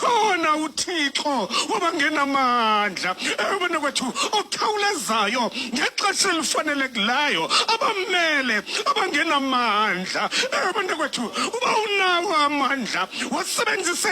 ukhona uThixo wabangenamandla abana kwethu okhawulezayo ngexesha elifanelekileyo abamele abangenamandla abana kwethu uba unawo amandla wasebenzise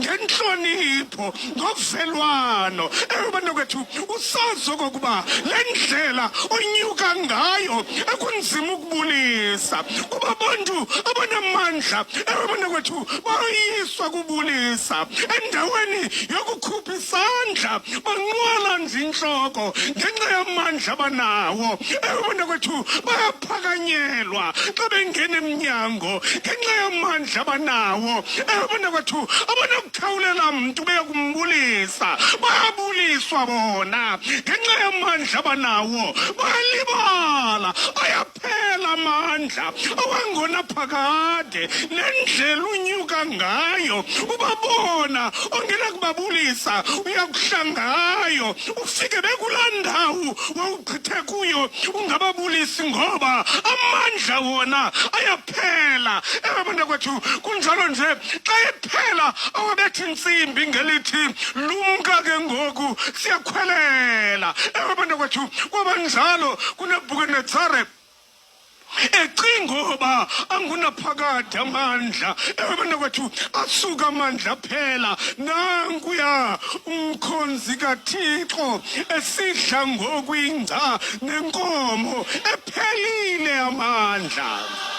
ngenhlonipho ngovelwano abana kwethu usazi okokuba le ndlela onyuka ngayo ekunzima ukubulisa kuba abantu abanamandla abana kwethu bayiswa kubulisa endaweni yokukhupha isandla banqwala nje inhloko ngenxa yamandla abanawo abana kwethu bayaphakanyelwa xa bengena emnyango ngenxa yamandla abanawo abana kwethu abanokukhawulela mntu beyokumbulisa bayabuliswa bona ngenxa yamandla abanawo bayalibala ayaphela amandla awangona phakade nendlela unyuka ngayo ubabona ongena kubabulisa uyakuhlangayo ufike bekulaa ndawo wawugqithe kuyo ungababulisi ngoba amandla wona ayaphela abana kwethu kunjalo nje xa ephela awabetha intsimbi ngelithi lumka ke ngoku siyakhwelela abana kwethu kwabanjalo kuNebukadnezari ecingoba angunaphakade amandla abana kwethu asuka amandla phela nankuya umkhonzi kaThixo esidla ngokwingca nenkomo ephelile amandla.